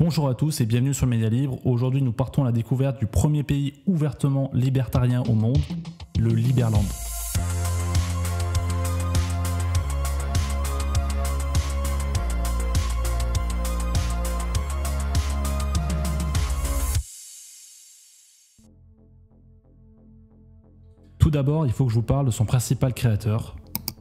Bonjour à tous et bienvenue sur Média Libre. Aujourd'hui, nous partons à la découverte du premier pays ouvertement libertarien au monde, le Liberland. Tout d'abord, il faut que je vous parle de son principal créateur.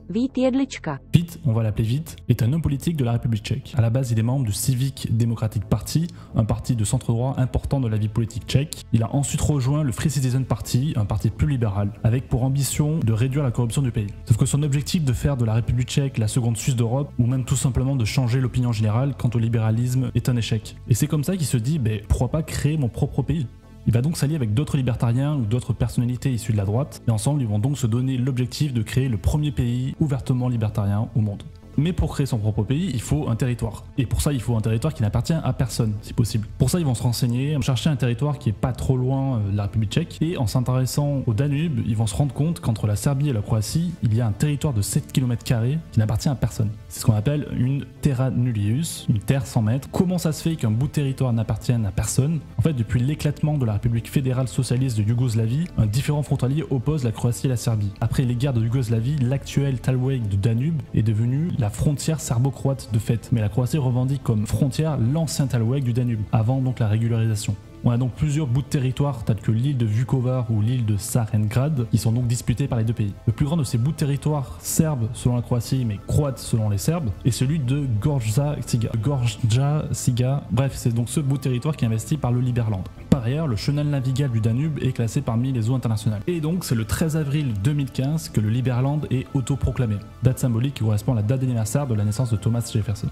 Vít Jedlička. Vít, on va l'appeler Vít, est un homme politique de la République tchèque. À la base, il est membre du Civic Democratic Party, un parti de centre-droit important de la vie politique tchèque. Il a ensuite rejoint le Free Citizen Party, un parti plus libéral, avec pour ambition de réduire la corruption du pays. Sauf que son objectif de faire de la République tchèque la seconde Suisse d'Europe, ou même tout simplement de changer l'opinion générale quant au libéralisme, est un échec. Et c'est comme ça qu'il se dit, pourquoi pas créer mon propre pays ? Il va donc s'allier avec d'autres libertariens ou d'autres personnalités issues de la droite, et ensemble ils vont donc se donner l'objectif de créer le premier pays ouvertement libertarien au monde. Mais pour créer son propre pays, il faut un territoire. Et pour ça, il faut un territoire qui n'appartient à personne, si possible. Pour ça, ils vont se renseigner, chercher un territoire qui est pas trop loin de la République tchèque. Et en s'intéressant au Danube, ils vont se rendre compte qu'entre la Serbie et la Croatie, il y a un territoire de 7 km² qui n'appartient à personne. C'est ce qu'on appelle une terra nullius, une terre sans maître. Comment ça se fait qu'un bout de territoire n'appartienne à personne ? En fait, depuis l'éclatement de la République fédérale socialiste de Yougoslavie, un différent frontalier oppose la Croatie et la Serbie. Après les guerres de Yougoslavie, l'actuel talweg du Danube est devenu la frontière serbo-croate de fait, mais la Croatie revendique comme frontière l'ancien talweg du Danube, avant donc la régularisation. On a donc plusieurs bouts de territoire tels que l'île de Vukovar ou l'île de Šarengrad qui sont donc disputés par les deux pays. Le plus grand de ces bouts de territoire serbes selon la Croatie mais croate selon les Serbes est celui de Gorja Siga. Bref, c'est donc ce bout de territoire qui est investi par le Liberland. Par ailleurs, le chenal navigable du Danube est classé parmi les eaux internationales. Et donc c'est le 13 avril 2015 que le Liberland est autoproclamé. Date symbolique qui correspond à la date d'anniversaire de la naissance de Thomas Jefferson.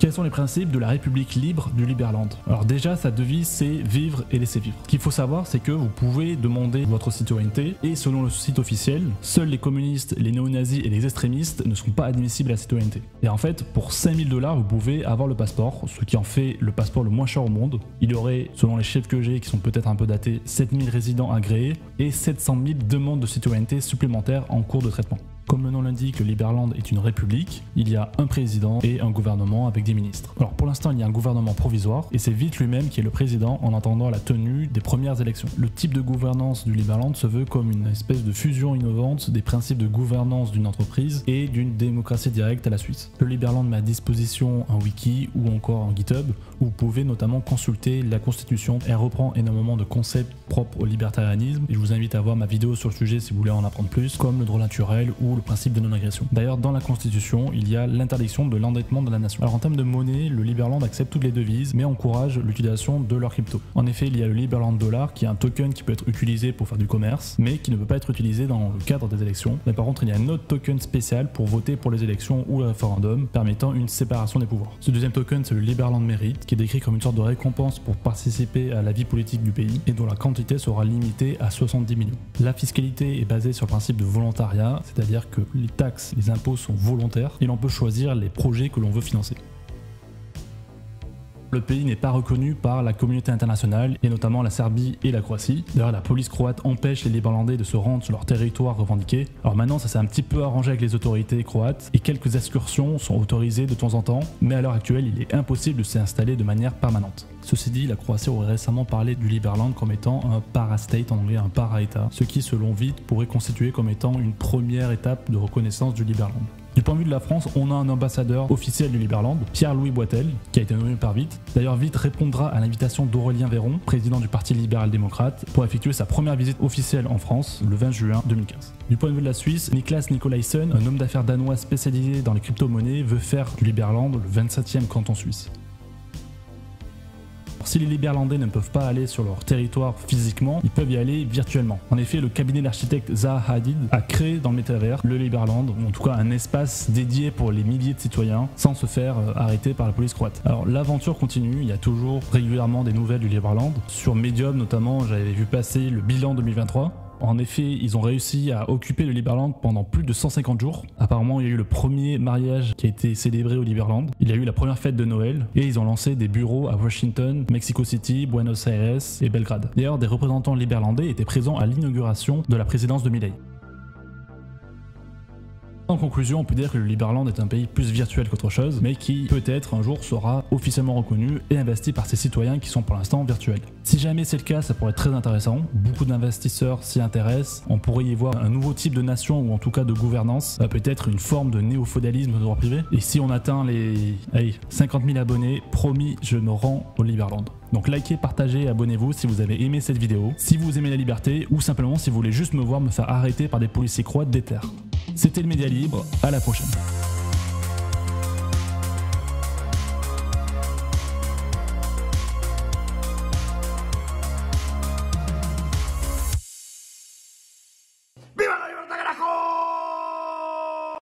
Quels sont les principes de la République libre du Liberland ? Alors déjà, sa devise c'est vivre et laisser vivre. Ce qu'il faut savoir, c'est que vous pouvez demander votre citoyenneté et selon le site officiel, seuls les communistes, les néo-nazis et les extrémistes ne sont pas admissibles à la citoyenneté. Et en fait, pour 5000 $, vous pouvez avoir le passeport, ce qui en fait le passeport le moins cher au monde. Il y aurait, selon les chiffres que j'ai, qui sont peut-être un peu datés, 7000 résidents agréés et 700 000 demandes de citoyenneté supplémentaires en cours de traitement. Comme le nom l'indique, le Liberland est une république, il y a un président et un gouvernement avec des ministres. Alors pour l'instant, il y a un gouvernement provisoire et c'est Vít lui-même qui est le président en attendant la tenue des premières élections. Le type de gouvernance du Liberland se veut comme une espèce de fusion innovante des principes de gouvernance d'une entreprise et d'une démocratie directe à la Suisse. Le Liberland met à disposition un wiki ou encore un GitHub où vous pouvez notamment consulter la constitution. Elle reprend énormément de concepts propres au libertarianisme et je vous invite à voir ma vidéo sur le sujet si vous voulez en apprendre plus, comme le droit naturel ou le principe de non-agression. D'ailleurs, dans la Constitution, il y a l'interdiction de l'endettement de la nation. Alors en termes de monnaie, le Liberland accepte toutes les devises, mais encourage l'utilisation de leur crypto. En effet, il y a le Liberland Dollar, qui est un token qui peut être utilisé pour faire du commerce, mais qui ne peut pas être utilisé dans le cadre des élections. Mais par contre, il y a un autre token spécial pour voter pour les élections ou le référendum, permettant une séparation des pouvoirs. Ce deuxième token, c'est le Liberland Merit, qui est décrit comme une sorte de récompense pour participer à la vie politique du pays, et dont la quantité sera limitée à 70 millions. La fiscalité est basée sur le principe de volontariat, c'est-à-dire que les taxes, les impôts sont volontaires et l'on peut choisir les projets que l'on veut financer. Le pays n'est pas reconnu par la communauté internationale et notamment la Serbie et la Croatie. D'ailleurs, la police croate empêche les Liberlandais de se rendre sur leur territoire revendiqué. Alors maintenant, ça s'est un petit peu arrangé avec les autorités croates et quelques excursions sont autorisées de temps en temps, mais à l'heure actuelle, il est impossible de s'y installer de manière permanente. Ceci dit, la Croatie aurait récemment parlé du Liberland comme étant un para-state, en anglais un para-état, ce qui, selon Vít, pourrait constituer comme étant une première étape de reconnaissance du Liberland. Du point de vue de la France, on a un ambassadeur officiel du Liberland, Pierre-Louis Boitel, qui a été nommé par Vít. D'ailleurs, Vít répondra à l'invitation d'Aurélien Véron, président du Parti libéral-démocrate, pour effectuer sa première visite officielle en France le 20 juin 2015. Du point de vue de la Suisse, Niklas Nicolaissen, un homme d'affaires danois spécialisé dans les crypto-monnaies, veut faire du Liberland le 27e canton suisse. Si les Liberlandais ne peuvent pas aller sur leur territoire physiquement, ils peuvent y aller virtuellement. En effet, le cabinet d'architecte Zaha Hadid a créé dans le métavers le Liberland, ou en tout cas un espace dédié pour les milliers de citoyens, sans se faire arrêter par la police croate. Alors l'aventure continue, il y a toujours régulièrement des nouvelles du Liberland. Sur Medium notamment, j'avais vu passer le bilan 2023. En effet, ils ont réussi à occuper le Liberland pendant plus de 150 jours. Apparemment, il y a eu le premier mariage qui a été célébré au Liberland. Il y a eu la première fête de Noël et ils ont lancé des bureaux à Washington, Mexico City, Buenos Aires et Belgrade. D'ailleurs, des représentants liberlandais étaient présents à l'inauguration de la présidence de Milei. En conclusion, on peut dire que le Liberland est un pays plus virtuel qu'autre chose, mais qui peut-être un jour sera officiellement reconnu et investi par ses citoyens qui sont pour l'instant virtuels. Si jamais c'est le cas, ça pourrait être très intéressant, beaucoup d'investisseurs s'y intéressent, on pourrait y voir un nouveau type de nation ou en tout cas de gouvernance, peut-être une forme de néo-feudalisme de droit privé. Et si on atteint les 50 000 abonnés, promis, je me rends au Liberland. Donc likez, partagez et abonnez-vous si vous avez aimé cette vidéo, si vous aimez la liberté ou simplement si vous voulez juste me voir me faire arrêter par des policiers croates déter. C'était le Média Libre, à la prochaine.